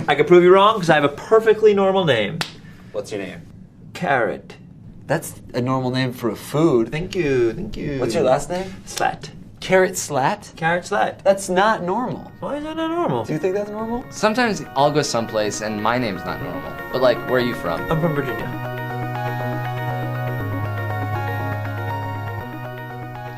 I can prove you wrong because I have a perfectly normal name. What's your name? Carrot. That's a normal name for a food. Thank you, thank you. What's your last name? Slat. Carrot Slat? Carrot Slat. That's not normal. Why is that not normal? Do you think that's normal? Sometimes I'll go someplace and my name's not normal. But like, where are you from? I'm from Virginia.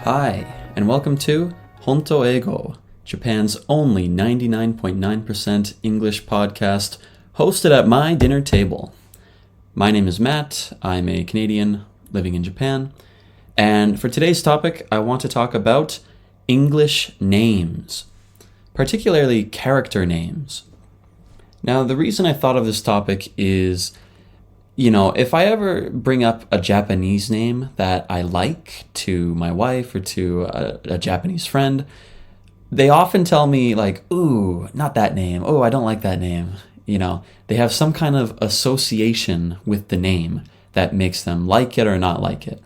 Hi, and welcome to Honto Eigo, Japan's only 99.9% English podcast, hosted at my dinner table. My name is Matt. I'm a Canadian living in Japan. And for today's topic, I want to talk about English names, particularly character names. Now, the reason I thought of this topic is, if I ever bring up a Japanese name that I like to my wife or to a Japanese friend, they often tell me like, ooh, not that name. Oh, I don't like that name. They have some kind of association with the name that makes them like it or not like it.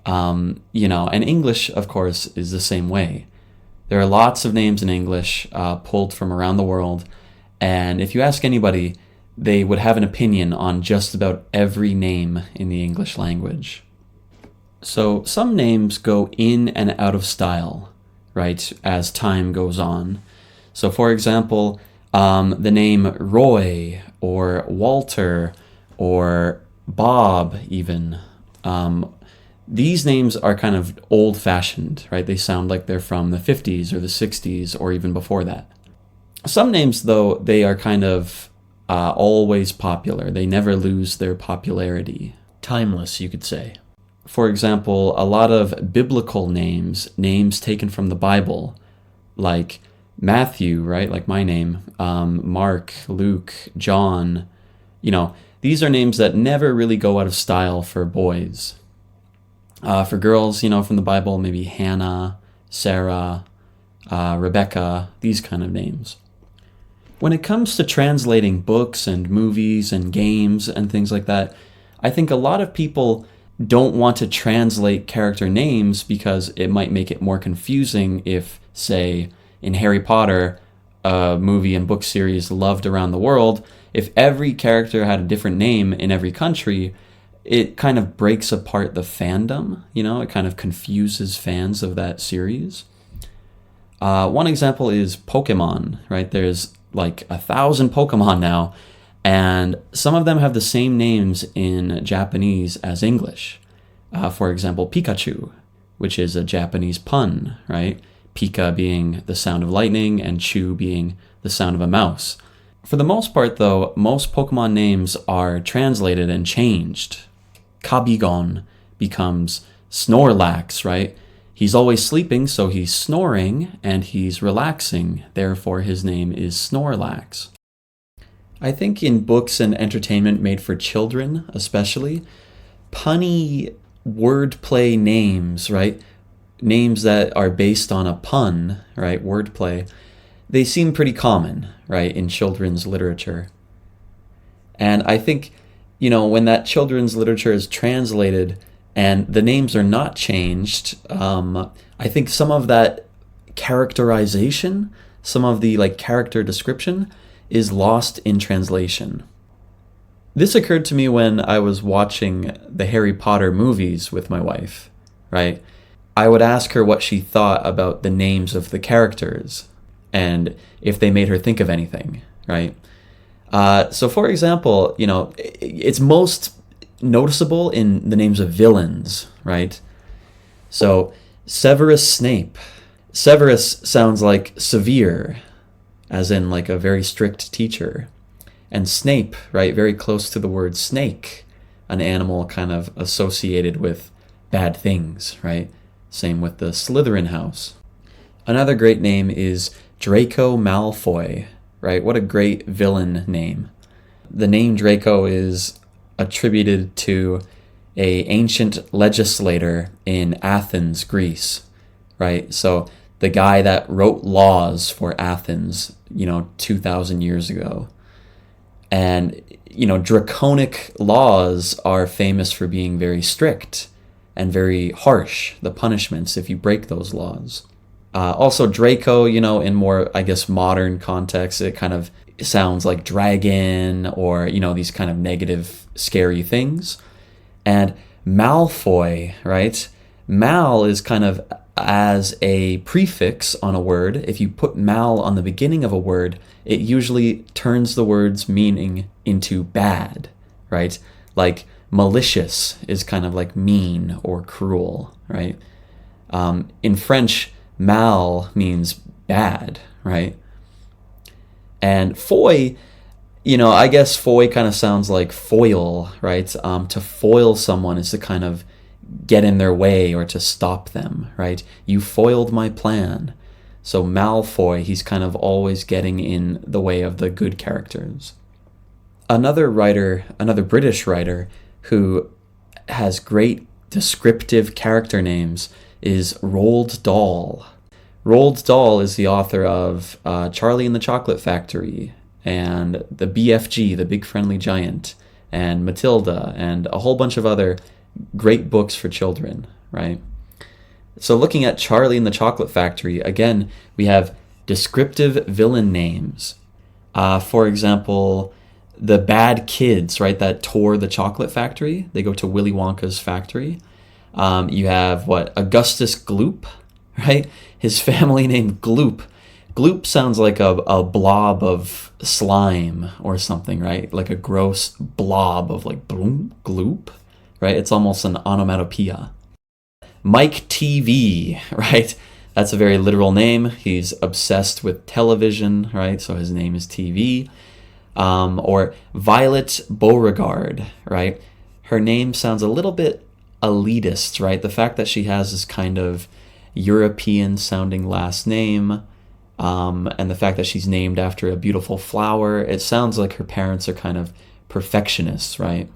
And English, of course, is the same way. There are lots of names in English pulled from around the world. And if you ask anybody, they would have an opinion on just about every name in the English language. So some names go in and out of style, right, as time goes on. So for example, the name Roy or Walter or Bob even, these names are kind of old-fashioned, right? They sound like they're from the 50s or the 60s or even before that. Some names, though, they are kind of always popular. They never lose their popularity. Timeless, you could say. For example, a lot of biblical names taken from the Bible, like Matthew, right? Like my name, Mark, Luke, John, these are names that never really go out of style for boys. For girls, from the Bible, maybe Hannah, Sarah, Rebecca, these kind of names. When it comes to translating books and movies and games and things like that, I think a lot of people don't want to translate character names because it might make it more confusing if, say, in Harry Potter, a movie and book series loved around the world, if every character had a different name in every country, it kind of breaks apart the fandom, it kind of confuses fans of that series. One example is Pokemon, right? There's like 1,000 Pokemon now, and some of them have the same names in Japanese as English. For example, Pikachu, which is a Japanese pun, right? Pika being the sound of lightning and Chu being the sound of a mouse. For the most part, though, most Pokemon names are translated and changed. Kabigon becomes Snorlax, right? He's always sleeping, so he's snoring, and he's relaxing. Therefore, his name is Snorlax. I think in books and entertainment made for children, especially, punny wordplay names, right? Names that are based on a pun, right? Wordplay. They seem pretty common, right, in children's literature. And I think, when that children's literature is translated and the names are not changed, I think some of that characterization, some of the character description is lost in translation. This occurred to me when I was watching the Harry Potter movies with my wife, right? I would ask her what she thought about the names of the characters and if they made her think of anything, right? So for example, it's most noticeable in the names of villains, right? So Severus Snape. Severus sounds like severe, as in like a very strict teacher. And Snape, right, very close to the word snake, an animal kind of associated with bad things, right? Same with the Slytherin house. Another great name is Draco Malfoy, right? What a great villain name. The name Draco is attributed to an ancient legislator in Athens, Greece, right? So the guy that wrote laws for Athens, 2,000 years ago. And, draconic laws are famous for being very strict and very harsh, the punishments if you break those laws. Also, Draco, in more, modern context, it kind of sounds like dragon or, these kind of negative, scary things. And Malfoy, right? Mal is kind of as a prefix on a word. If you put mal on the beginning of a word, it usually turns the word's meaning into bad, right? Like malicious is kind of like mean or cruel, right? In French, mal means bad, right? And foy, I guess foy kind of sounds like foil, right? To foil someone is to kind of get in their way or to stop them, right? You foiled my plan. So Malfoy, he's kind of always getting in the way of the good characters. Another British writer who has great descriptive character names is Roald Dahl. Roald Dahl is the author of Charlie and the Chocolate Factory and the BFG, The Big Friendly Giant, and Matilda, and a whole bunch of other great books for children, right? So looking at Charlie and the Chocolate Factory, again, we have descriptive villain names. For example, the bad kids, right, that tore the chocolate factory. They go to Willy Wonka's factory. You have, Augustus Gloop, right? His family name Gloop. Gloop sounds like a blob of slime or something, right? Like a gross blob of bloom, gloop, right? It's almost an onomatopoeia. Mike TV, right? That's a very literal name. He's obsessed with television, right? So his name is TV. Or Violet Beauregard, right? Her name sounds a little bit elitist, right? The fact that she has this kind of European-sounding last name, and the fact that she's named after a beautiful flower, it sounds like her parents are kind of perfectionists, right?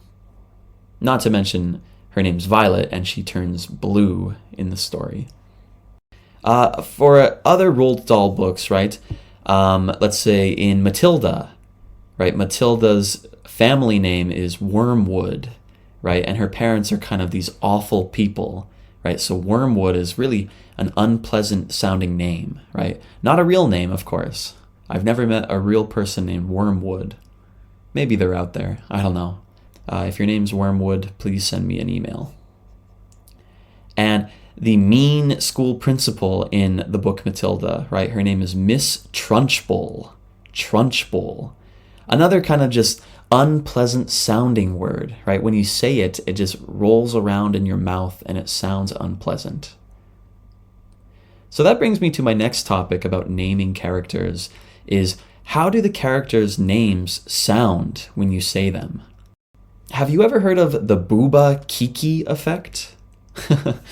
Not to mention her name's Violet, and she turns blue in the story. For other Roald Dahl books, right? Let's say in Matilda, right? Matilda's family name is Wormwood, right? And her parents are kind of these awful people, right? So Wormwood is really an unpleasant sounding name, right? Not a real name, of course. I've never met a real person named Wormwood. Maybe they're out there. I don't know. If your name's Wormwood, please send me an email. And the mean school principal in the book Matilda, right? Her name is Miss Trunchbull. Trunchbull. Another kind of just unpleasant sounding word, right? When you say it, it just rolls around in your mouth and it sounds unpleasant. So that brings me to my next topic about naming characters, is how do the characters' names sound when you say them? Have you ever heard of the Booba Kiki effect? The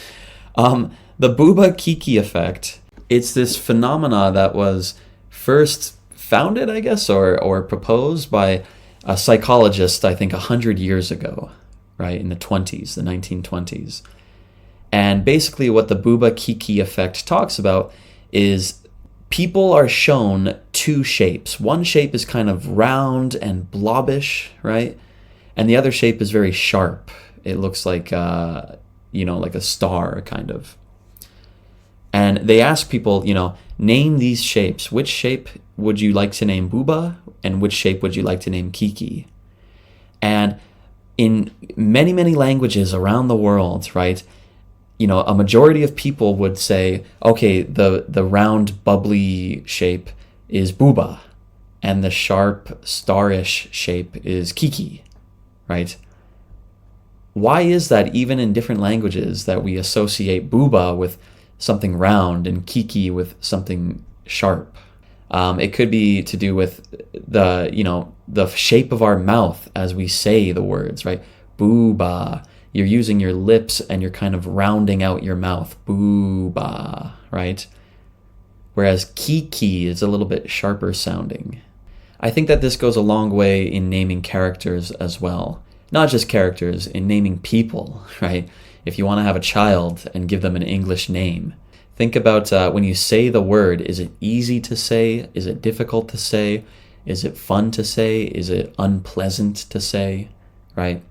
Booba Kiki effect, it's this phenomena that was first founded, I guess, or proposed by a psychologist, I think 100 years ago, right, in the 1920s. And basically what the Booba Kiki effect talks about is people are shown two shapes. One shape is kind of round and blobbish, right? And the other shape is very sharp. It looks like, like a star, kind of. And they ask people, name these shapes. Which shape would you like to name Booba? And which shape would you like to name Kiki? And in many, many languages around the world, right, a majority of people would say, okay, the round, bubbly shape is Booba, and the sharp, starish shape is Kiki, right? Why is that even in different languages that we associate Booba with something round and Kiki with something sharp? It could be to do with the shape of our mouth as we say the words, right? Booba. You're using your lips and you're kind of rounding out your mouth. Booba, right? Whereas Kiki is a little bit sharper sounding. I think that this goes a long way in naming characters as well. Not just characters, in naming people, right? If you want to have a child and give them an English name, think about when you say the word, is it easy to say? Is it difficult to say? Is it fun to say? Is it unpleasant to say, right?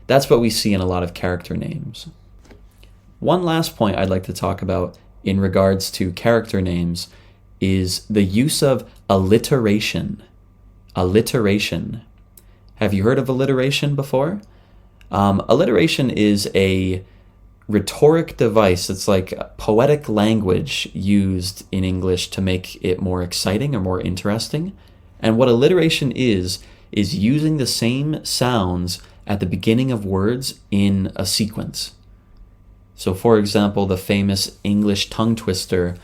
That's what we see in a lot of character names. One last point I'd like to talk about in regards to character names is the use of alliteration. alliteration. Have you heard of alliteration before? Alliteration is a rhetoric device. It's like poetic language used in English to make it more exciting or more interesting. And what alliteration is using the same sounds at the beginning of words in a sequence. So for example, the famous English tongue twister,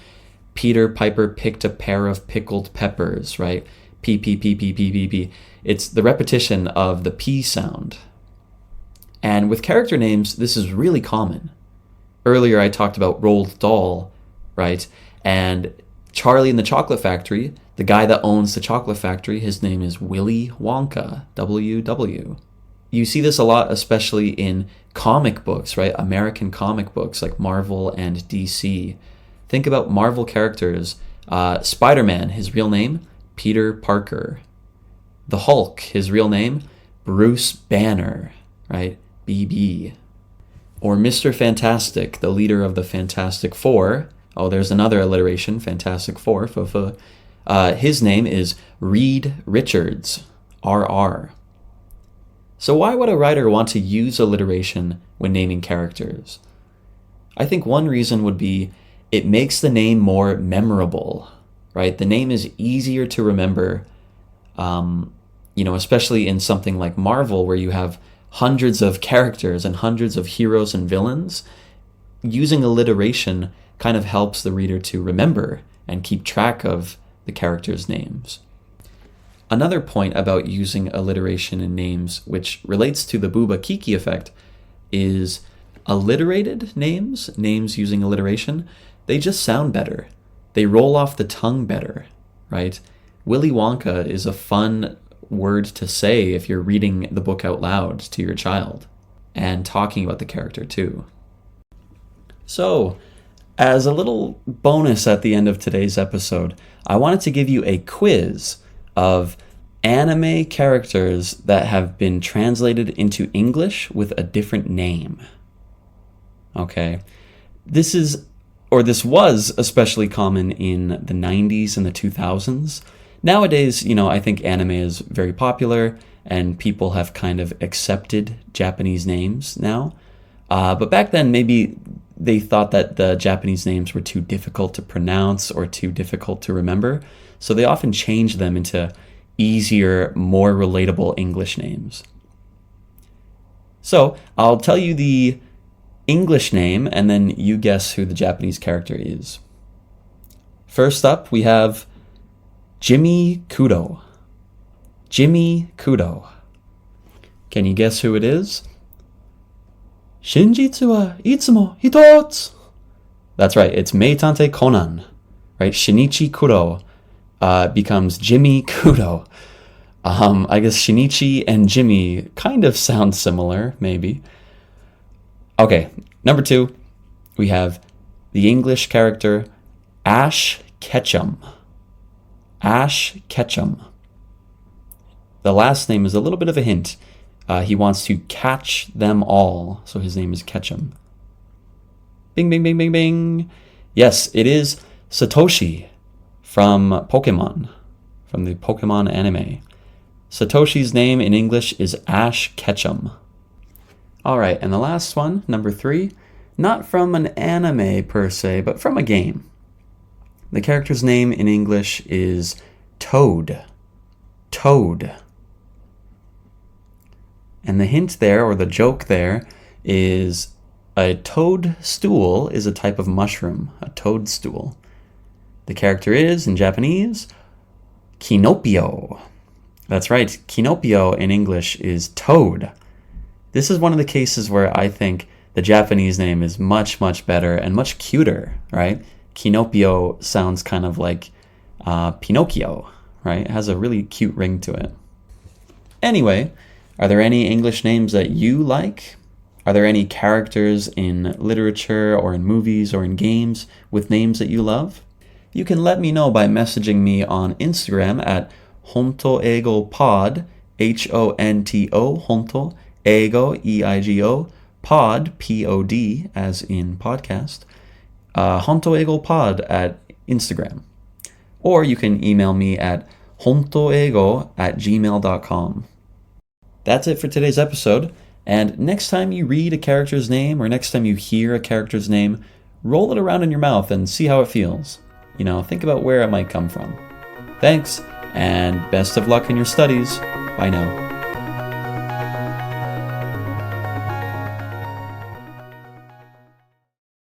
Peter Piper picked a pair of pickled peppers, right? P, P, P, P, P, P, P. It's the repetition of the P sound. And with character names, this is really common. Earlier I talked about Roald Dahl, right? And Charlie and the Chocolate Factory, the guy that owns the chocolate factory, his name is Willy Wonka, WW. You see this a lot, especially in comic books, right? American comic books like Marvel and DC. Think about Marvel characters. Spider-Man, his real name, Peter Parker. The Hulk, his real name, Bruce Banner, right? BB. Or Mr. Fantastic, the leader of the Fantastic Four. Oh, there's another alliteration, Fantastic Four. His name is Reed Richards, RR. So why would a writer want to use alliteration when naming characters? I think one reason would be it makes the name more memorable, right? The name is easier to remember, especially in something like Marvel where you have hundreds of characters and hundreds of heroes and villains. Using alliteration kind of helps the reader to remember and keep track of the characters' names. Another point about using alliteration in names, which relates to the Bouba Kiki effect, is alliterated names using alliteration, they just sound better. They roll off the tongue better, right? Willy Wonka is a fun word to say if you're reading the book out loud to your child and talking about the character too. So, as a little bonus at the end of today's episode, I wanted to give you a quiz of anime characters that have been translated into English with a different name. Okay. This was especially common in the 90s and the 2000s. Nowadays, I think anime is very popular and people have kind of accepted Japanese names now. But back then, maybe they thought that the Japanese names were too difficult to pronounce or too difficult to remember. So they often changed them into easier, more relatable English names. So I'll tell you the English name and then you guess who the Japanese character is. First up, we have Jimmy Kudo. Jimmy Kudo. Can you guess who it is? Shinjitsu wa itsumo hitotsu. That's right, it's Meitante Conan. Right, Shinichi Kudo becomes Jimmy Kudo. I guess Shinichi and Jimmy kind of sound similar, maybe. Okay, number 2, we have the English character Ash Ketchum. Ash Ketchum. The last name is a little bit of a hint. He wants to catch them all, so his name is Ketchum. Bing, bing, bing, bing, bing. Yes, it is Satoshi from Pokemon, from the Pokemon anime. Satoshi's name in English is Ash Ketchum. All right, and the last one, number 3, not from an anime per se, but from a game. The character's name in English is Toad. Toad. And the hint there, or the joke there, is a toadstool is a type of mushroom, a toadstool. The character is, in Japanese, Kinopio. That's right, Kinopio in English is Toad. This is one of the cases where I think the Japanese name is much, much better and much cuter, right? Kinopio sounds kind of like Pinocchio, right? It has a really cute ring to it. Anyway, are there any English names that you like? Are there any characters in literature or in movies or in games with names that you love? You can let me know by messaging me on Instagram at hontoegopod, Honto, honto, ego, eigo, pod, pod, as in podcast, hontoegopod at Instagram. Or you can email me at hontoego@gmail.com. That's it for today's episode. And next time you read a character's name or next time you hear a character's name, roll it around in your mouth and see how it feels. Think about where it might come from. Thanks, and best of luck in your studies. Bye now.